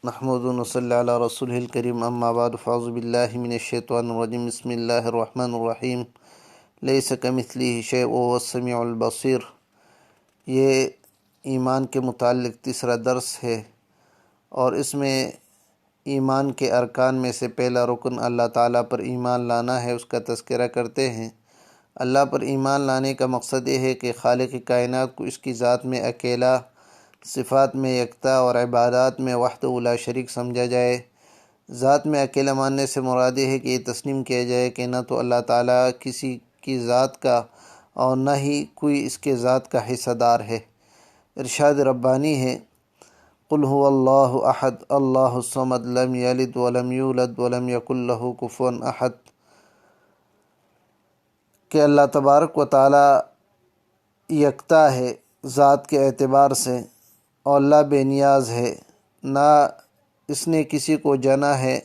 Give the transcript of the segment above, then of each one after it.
نحمد و نصلی علی رسول الکریم اما بعد فاعوذ باللہ من الشیطان الرجیم بسم اللہ الرحمن الرحیم لیس کمثلہ شیء وہو السمیع البصیر۔ یہ ایمان کے متعلق تیسرا درس ہے اور اس میں ایمان کے ارکان میں سے پہلا رکن اللہ تعالیٰ پر ایمان لانا ہے، اس کا تذکرہ کرتے ہیں۔ اللہ پر ایمان لانے کا مقصد یہ ہے کہ خالق کائنات کو اس کی ذات میں اکیلا، صفات میں یکتا اور عبادات میں وحدہ لا شریک سمجھا جائے۔ ذات میں اکیلا ماننے سے مراد یہ ہے کہ یہ تسلیم کیا جائے کہ نہ تو اللہ تعالیٰ کسی کی ذات کا اور نہ ہی کوئی اس کے ذات کا حصہ دار ہے۔ ارشاد ربانی ہے، قل هو اللہ احد اللہ الصمد لم یلد ولم یولد ولم یکن لہ کفوا احد، کہ اللہ تبارک و تعالیٰ یکتا ہے ذات کے اعتبار سے اور اللہ بے نیاز ہے، نہ اس نے کسی کو جنا ہے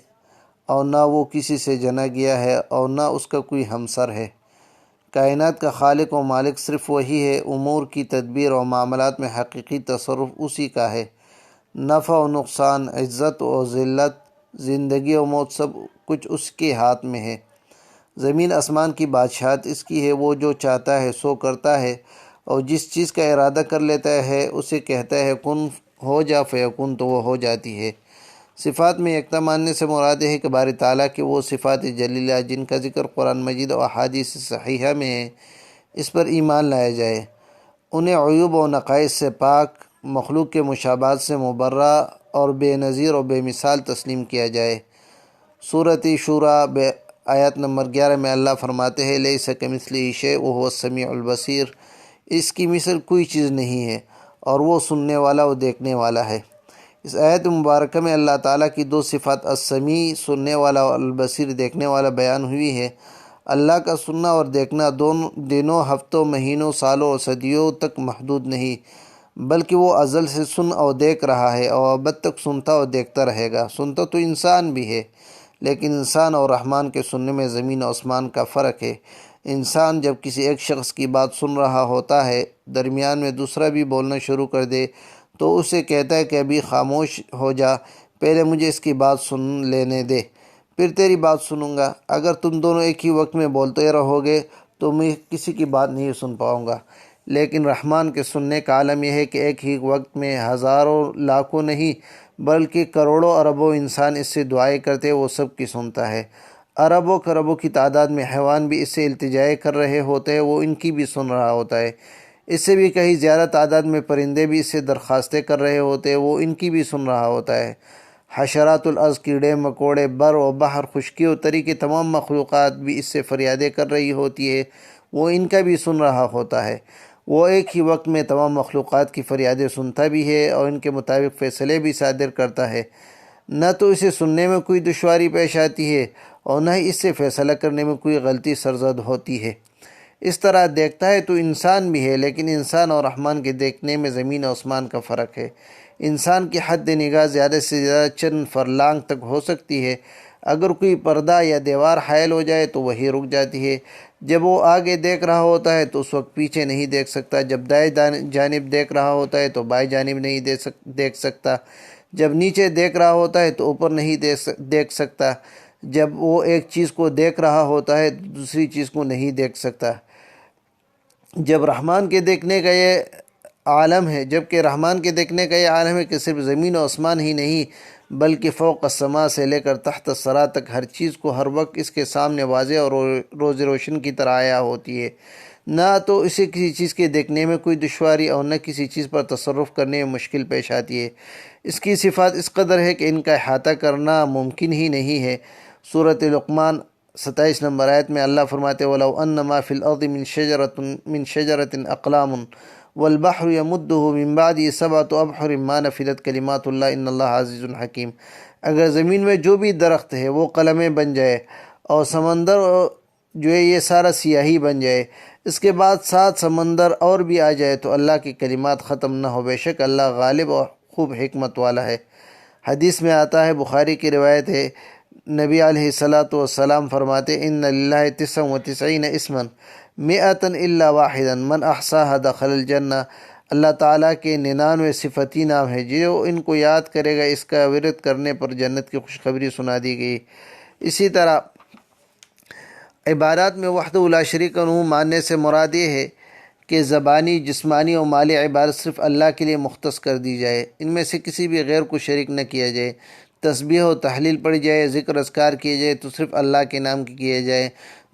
اور نہ وہ کسی سے جنا گیا ہے اور نہ اس کا کوئی ہمسر ہے۔ کائنات کا خالق و مالک صرف وہی ہے، امور کی تدبیر اور معاملات میں حقیقی تصرف اسی کا ہے۔ نفع و نقصان، عزت و ذلت، زندگی و موت سب کچھ اس کے ہاتھ میں ہے۔ زمین آسمان کی بادشاہت اس کی ہے، وہ جو چاہتا ہے سو کرتا ہے اور جس چیز کا ارادہ کر لیتا ہے اسے کہتا ہے کن ہو جا فیکون، تو وہ ہو جاتی ہے۔ صفات میں یکتا ماننے سے مراد ہے کہ باری تعالیٰ کی وہ صفات جلیلہ جن کا ذکر قرآن مجید و احادیث صحیحہ میں ہے، اس پر ایمان لایا جائے، انہیں عیوب و نقائص سے پاک، مخلوق کے مشابہت سے مبرہ اور بے نظیر و بے مثال تسلیم کیا جائے۔ سورۃ شورى آیت نمبر 11 میں اللہ فرماتے ہیں، لیس کمثلہ شیء وہو السمیع البصیر، اس کی مثل کوئی چیز نہیں ہے اور وہ سننے والا و دیکھنے والا ہے۔ اس آیت مبارکہ میں اللہ تعالیٰ کی دو صفات السمیع سننے والا اور البصیر دیکھنے والا بیان ہوئی ہے۔ اللہ کا سننا اور دیکھنا دنوں، ہفتوں، مہینوں، سالوں اور صدیوں تک محدود نہیں، بلکہ وہ ازل سے سن اور دیکھ رہا ہے اور ابد تک سنتا اور دیکھتا رہے گا۔ سنتا تو انسان بھی ہے، لیکن انسان اور رحمان کے سننے میں زمین و آسمان کا فرق ہے۔ انسان جب کسی ایک شخص کی بات سن رہا ہوتا ہے، درمیان میں دوسرا بھی بولنا شروع کر دے تو اسے کہتا ہے کہ ابھی خاموش ہو جا، پہلے مجھے اس کی بات سن لینے دے، پھر تیری بات سنوں گا۔ اگر تم دونوں ایک ہی وقت میں بولتے رہو گے تو میں کسی کی بات نہیں سن پاؤں گا۔ لیکن رحمان کے سننے کا عالم یہ ہے کہ ایک ہی وقت میں ہزاروں، لاکھوں نہیں بلکہ کروڑوں اربوں انسان اس سے دعائیں کرتے، وہ سب کی سنتا ہے۔ اربوں کربوں کی تعداد میں حیوان بھی اس سے التجائیں کر رہے ہوتے ہیں، وہ ان کی بھی سن رہا ہوتا ہے۔ اس سے بھی کہیں زیادہ تعداد میں پرندے بھی اس سے درخواستیں کر رہے ہوتے ہیں، وہ ان کی بھی سن رہا ہوتا ہے۔ حشرات الارض، کیڑے مکوڑے، بر و بحر، خشکی و تری کی تمام مخلوقات بھی اس سے فریادیں کر رہی ہوتی ہے، وہ ان کا بھی سن رہا ہوتا ہے۔ وہ ایک ہی وقت میں تمام مخلوقات کی فریادیں سنتا بھی ہے اور ان کے مطابق فیصلے بھی صادر کرتا ہے۔ نہ تو اسے سننے میں کوئی دشواری پیش آتی ہے اور نہ ہی اس سے فیصلہ کرنے میں کوئی غلطی سرزد ہوتی ہے۔ اس طرح دیکھتا ہے تو انسان بھی ہے، لیکن انسان اور رحمان کے دیکھنے میں زمین و آسمان کا فرق ہے۔ انسان کی حد نگاہ زیادہ سے زیادہ چند فرلانگ تک ہو سکتی ہے۔ اگر کوئی پردہ یا دیوار حائل ہو جائے تو وہی رک جاتی ہے۔ جب وہ آگے دیکھ رہا ہوتا ہے تو اس وقت پیچھے نہیں دیکھ سکتا، جب دائیں جانب دیکھ رہا ہوتا ہے تو بائیں جانب نہیں دیکھ سکتا، جب نیچے دیکھ رہا ہوتا ہے تو اوپر نہیں دیکھ سکتا، جب وہ ایک چیز کو دیکھ رہا ہوتا ہے تو دوسری چیز کو نہیں دیکھ سکتا۔ جب رحمان کے دیکھنے کا یہ عالم ہے، جبکہ رحمان کے دیکھنے کا یہ عالم ہے کہ صرف زمین و آسمان ہی نہیں بلکہ فوق السماء سے لے کر تحت الثری تک ہر چیز کو ہر وقت اس کے سامنے واضح اور روز روشن کی طرح آیا ہوتی ہے۔ نہ تو اسے کسی چیز کے دیکھنے میں کوئی دشواری اور نہ کسی چیز پر تصرف کرنے میں مشکل پیش آتی ہے۔ اس کی صفات اس قدر ہے کہ ان کا احاطہ کرنا ممکن ہی نہیں ہے۔ سورۃ لقمان 27 نمبر آیت میں اللہ فرماتے ہیں، وَلَوْ أَنَّ مَا فِي الْأَرْضِ مِنْ شَجَرَةٍ أَقْلَامٌ وَالْبَحْرُ يَمُدُّهُ مِنْ بَعْدِهِ سَبْعَةُ أَبْحُرٍ مَا نَفِدَتْ كَلِمَاتُ اللَّهِ إِنَّ اللَّهَ عَزِيزٌ حَكِيمٌ۔ اگر زمین میں جو بھی درخت ہے وہ قلمیں بن جائے اور سمندر جو ہے یہ سارا سیاہی بن جائے، اس کے بعد 7 سمندر اور بھی آ جائے تو اللہ کی کلمات ختم نہ ہو، بے شک اللہ غالب اور خوب حکمت والا ہے۔ حدیث میں آتا ہے، بخاری کی روایت ہے، نبی علیہ السلام فرماتے، ان للہ 99 اسما 100 الا واحدا من احصاها دخل الجنہ۔ اللہ تعالیٰ کے 99 صفتی نام ہے، جو ان کو یاد کرے گا اس کا ورد کرنے پر جنت کی خوشخبری سنا دی گئی۔ اسی طرح عبادات میں وحدہ لا شریک لہ ماننے سے مراد یہ ہے کہ زبانی، جسمانی اور مالی عبادت صرف اللہ کے لیے مختص کر دی جائے، ان میں سے کسی بھی غیر کو شریک نہ کیا جائے۔ تسبیح و تحلیل پڑھی جائے، ذکر اذکار کیے جائے تو صرف اللہ کے نام کی کیے جائے،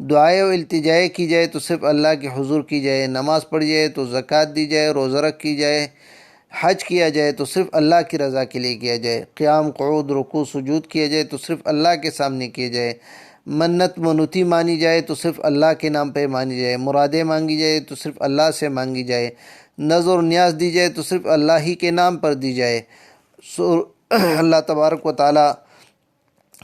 دعائیں و التجائیں کی جائے تو صرف اللہ کے حضور کی جائے، نماز پڑھی جائے تو زکوٰۃ دی جائے، روزہ رکھی جائے، حج کیا جائے تو صرف اللہ کی رضا کے لیے کیا جائے، قیام، قعود، رکوع، سجود کیا جائے تو صرف اللہ کے سامنے کیے جائے، منت منوتی مانی جائے تو صرف اللہ کے نام پہ مانی جائے، مرادیں مانگی جائے تو صرف اللہ سے مانگی جائے، نذر و نیاز دی جائے تو صرف اللہ ہی کے نام پر دی جائے۔ اللہ تبارک و تعالیٰ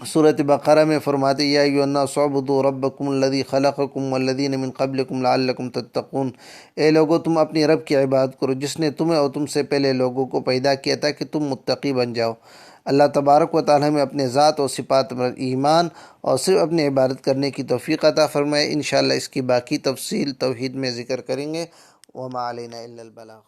سورۃ بقرہ میں فرماتے یا ایھا الناس اعبدوا ربکم الذی خلقکم والذین من قبلکم لعلکم تتقون، اے لوگو تم اپنے رب کی عبادت کرو جس نے تمہیں اور تم سے پہلے لوگوں کو پیدا کیا تھا کہ تم متقی بن جاؤ۔ اللہ تبارک و تعالیٰ میں اپنے ذات اور صفات پر ایمان اور صرف اپنی عبادت کرنے کی توفیق عطا فرمائے۔ انشاءاللہ اس کی باقی تفصیل توحید میں ذکر کریں گے۔ وما علینا الا البلاغ۔